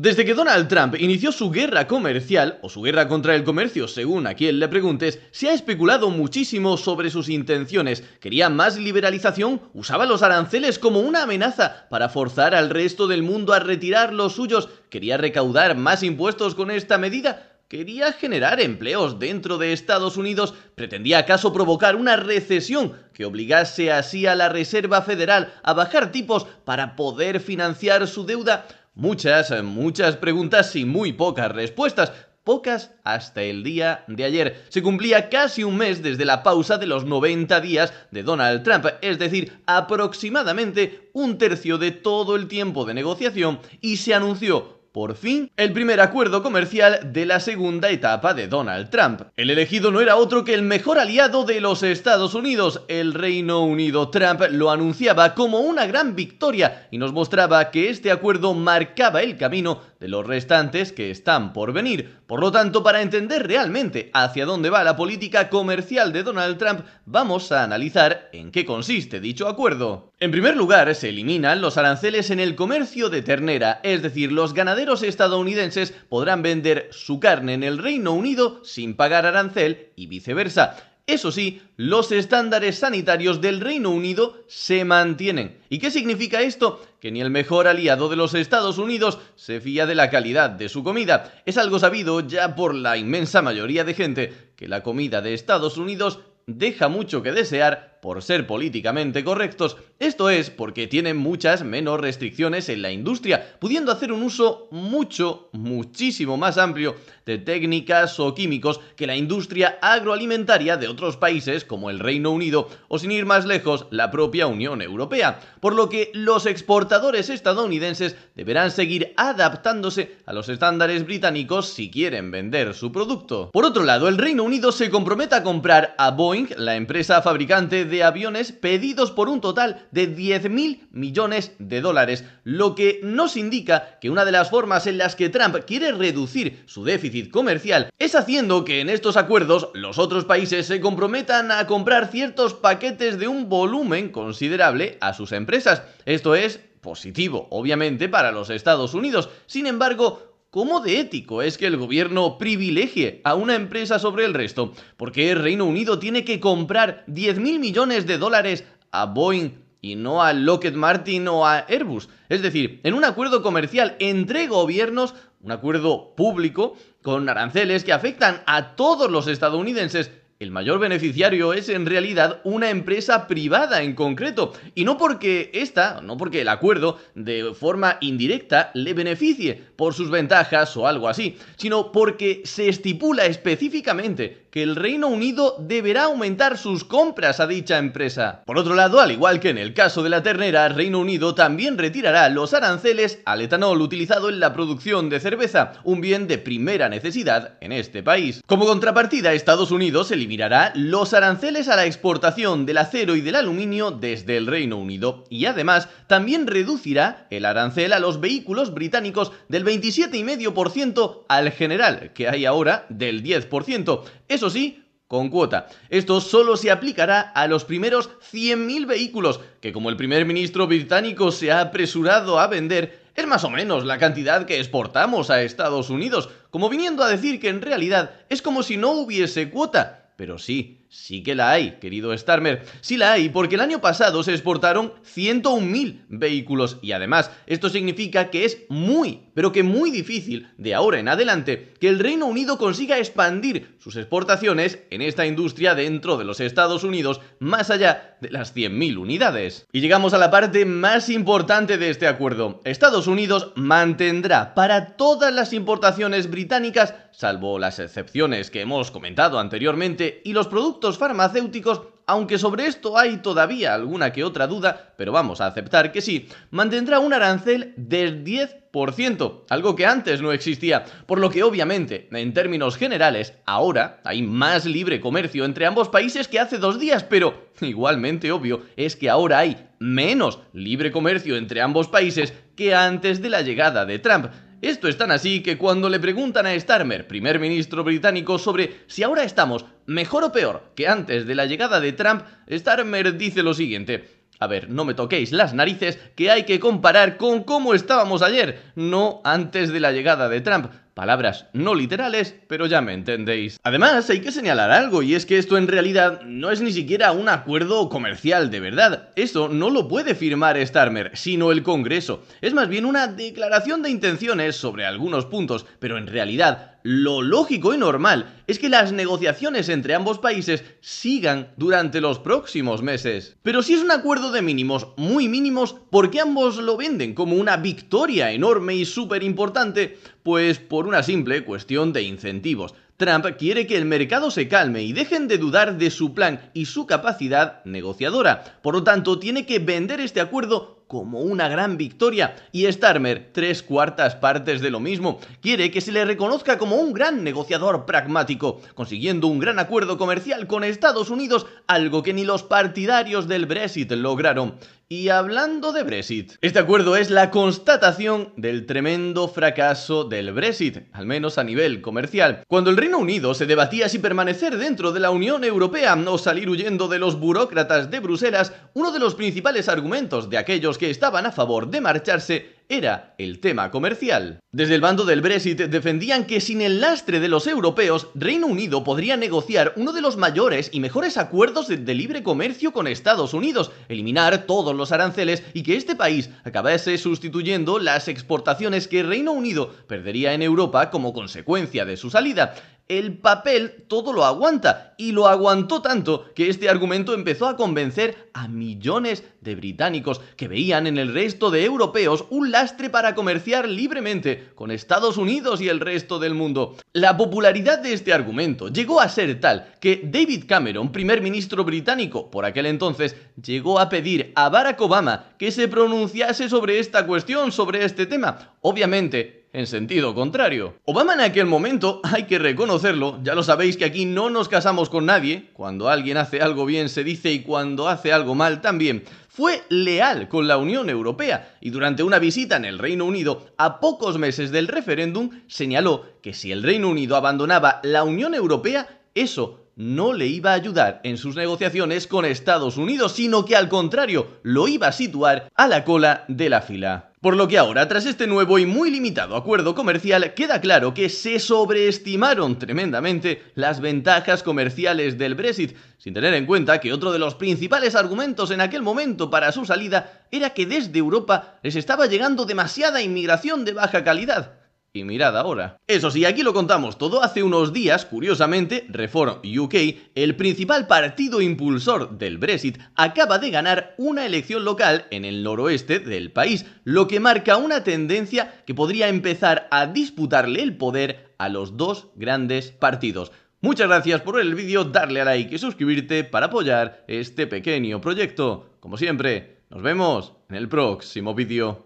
Desde que Donald Trump inició su guerra comercial, o su guerra contra el comercio, según a quien le preguntes, se ha especulado muchísimo sobre sus intenciones. ¿Quería más liberalización? ¿Usaba los aranceles como una amenaza para forzar al resto del mundo a retirar los suyos? ¿Quería recaudar más impuestos con esta medida? ¿Quería generar empleos dentro de Estados Unidos? ¿Pretendía acaso provocar una recesión que obligase así a la Reserva Federal a bajar tipos para poder financiar su deuda? Muchas preguntas y muy pocas respuestas. Pocas hasta el día de ayer. Se cumplía casi un mes desde la pausa de los 90 días de Donald Trump, es decir, aproximadamente un tercio de todo el tiempo de negociación, y se anunció por fin el primer acuerdo comercial de la segunda etapa de Donald Trump. El elegido no era otro que el mejor aliado de los Estados Unidos, el Reino Unido. Trump lo anunciaba como una gran victoria y nos mostraba que este acuerdo marcaba el camino de los restantes que están por venir. Por lo tanto, para entender realmente hacia dónde va la política comercial de Donald Trump, vamos a analizar en qué consiste dicho acuerdo. En primer lugar, se eliminan los aranceles en el comercio de ternera, es decir, los ganaderos estadounidenses podrán vender su carne en el Reino Unido sin pagar arancel y viceversa. Eso sí, los estándares sanitarios del Reino Unido se mantienen. ¿Y qué significa esto? Que ni el mejor aliado de los Estados Unidos se fía de la calidad de su comida. Es algo sabido ya por la inmensa mayoría de gente que la comida de Estados Unidos deja mucho que desear por ser políticamente correctos. Esto es porque tienen muchas menos restricciones en la industria, pudiendo hacer un uso muchísimo más amplio de técnicas o químicos que la industria agroalimentaria de otros países como el Reino Unido o, sin ir más lejos, la propia Unión Europea. Por lo que los exportadores estadounidenses deberán seguir adaptándose a los estándares británicos si quieren vender su producto. Por otro lado, el Reino Unido se compromete a comprar a Boeing, la empresa fabricante de aviones, pedidos por un total de 10.000 millones de dólares, lo que nos indica que una de las formas en las que Trump quiere reducir su déficit comercial es haciendo que en estos acuerdos los otros países se comprometan a comprar ciertos paquetes de un volumen considerable a sus empresas. Esto es positivo, obviamente, para los Estados Unidos. Sin embargo, ¿cómo de ético es que el gobierno privilegie a una empresa sobre el resto? ¿Por qué el Reino Unido tiene que comprar 10.000 millones de dólares a Boeing y no a Lockheed Martin o a Airbus? Es decir, en un acuerdo comercial entre gobiernos, un acuerdo público, con aranceles que afectan a todos los estadounidenses, el mayor beneficiario es en realidad una empresa privada en concreto, y no porque el acuerdo de forma indirecta le beneficie por sus ventajas o algo así, sino porque se estipula específicamente que el Reino Unido deberá aumentar sus compras a dicha empresa. Por otro lado, al igual que en el caso de la ternera, el Reino Unido también retirará los aranceles al etanol utilizado en la producción de cerveza, un bien de primera necesidad en este país. Como contrapartida, Estados Unidos eliminará los aranceles a la exportación del acero y del aluminio desde el Reino Unido, y además también reducirá el arancel a los vehículos británicos del 27,5% al general, que hay ahora del 10%. Eso sí, con cuota. Esto solo se aplicará a los primeros 100.000 vehículos, que como el primer ministro británico se ha apresurado a vender, es más o menos la cantidad que exportamos a Estados Unidos, como viniendo a decir que en realidad es como si no hubiese cuota. Pero sí que la hay, querido Starmer. Sí la hay, porque el año pasado se exportaron 101.000 vehículos y además esto significa que es pero que muy difícil de ahora en adelante que el Reino Unido consiga expandir sus exportaciones en esta industria dentro de los Estados Unidos más allá de las 100.000 unidades. Y llegamos a la parte más importante de este acuerdo. Estados Unidos mantendrá para todas las importaciones británicas, salvo las excepciones que hemos comentado anteriormente, y los productos farmacéuticos, aunque sobre esto hay todavía alguna que otra duda, pero vamos a aceptar que sí, mantendrá un arancel del 10%, algo que antes no existía, por lo que obviamente, en términos generales, ahora hay más libre comercio entre ambos países que hace 2 días, pero igualmente obvio es que ahora hay menos libre comercio entre ambos países que antes de la llegada de Trump. Esto es tan así que cuando le preguntan a Starmer, primer ministro británico, sobre si ahora estamos mejor o peor que antes de la llegada de Trump, Starmer dice lo siguiente: A ver, no me toquéis las narices, que hay que comparar con cómo estábamos ayer, no antes de la llegada de Trump. Palabras no literales, pero ya me entendéis. Además, hay que señalar algo, y es que esto en realidad no es ni siquiera un acuerdo comercial de verdad. Eso no lo puede firmar Starmer, sino el Congreso. Es más bien una declaración de intenciones sobre algunos puntos, pero en realidad lo lógico y normal es que las negociaciones entre ambos países sigan durante los próximos meses. Pero si es un acuerdo de mínimos, muy mínimos, ¿por qué ambos lo venden como una victoria enorme y súper importante? Pues por una simple cuestión de incentivos. Trump quiere que el mercado se calme y dejen de dudar de su plan y su capacidad negociadora. Por lo tanto, tiene que vender este acuerdo como una gran victoria, y Starmer, 3/4 partes de lo mismo. Quiere que se le reconozca como un gran negociador pragmático, consiguiendo un gran acuerdo comercial con Estados Unidos, algo que ni los partidarios del Brexit lograron. Y hablando de Brexit, este acuerdo es la constatación del tremendo fracaso del Brexit, al menos a nivel comercial. Cuando el Reino Unido se debatía si permanecer dentro de la Unión Europea o salir huyendo de los burócratas de Bruselas, uno de los principales argumentos de aquellos que estaban a favor de marcharse era el tema comercial. Desde el bando del Brexit defendían que sin el lastre de los europeos, Reino Unido podría negociar uno de los mayores y mejores acuerdos de libre comercio con Estados Unidos, eliminar todos los aranceles y que este país acabase sustituyendo las exportaciones que Reino Unido perdería en Europa como consecuencia de su salida. El papel todo lo aguanta, y lo aguantó tanto que este argumento empezó a convencer a millones de británicos que veían en el resto de europeos un lastre para comerciar libremente con Estados Unidos y el resto del mundo. La popularidad de este argumento llegó a ser tal que David Cameron, primer ministro británico por aquel entonces, llegó a pedir a Barack Obama que se pronunciase sobre esta cuestión, sobre este tema. Obviamente, en sentido contrario. Obama en aquel momento, hay que reconocerlo, ya lo sabéis que aquí no nos casamos con nadie, cuando alguien hace algo bien se dice y cuando hace algo mal también, fue leal con la Unión Europea y durante una visita en el Reino Unido, a pocos meses del referéndum, señaló que si el Reino Unido abandonaba la Unión Europea, eso no le iba a ayudar en sus negociaciones con Estados Unidos, sino que al contrario, lo iba a situar a la cola de la fila. Por lo que ahora, tras este nuevo y muy limitado acuerdo comercial, queda claro que se sobreestimaron tremendamente las ventajas comerciales del Brexit, sin tener en cuenta que otro de los principales argumentos en aquel momento para su salida era que desde Europa les estaba llegando demasiada inmigración de baja calidad. Y mirad ahora. Eso sí, aquí lo contamos todo. Hace unos días, curiosamente, Reform UK, el principal partido impulsor del Brexit, acaba de ganar una elección local en el noroeste del país, lo que marca una tendencia que podría empezar a disputarle el poder a los dos grandes partidos. Muchas gracias por ver el vídeo, darle a like y suscribirte para apoyar este pequeño proyecto. Como siempre, nos vemos en el próximo vídeo.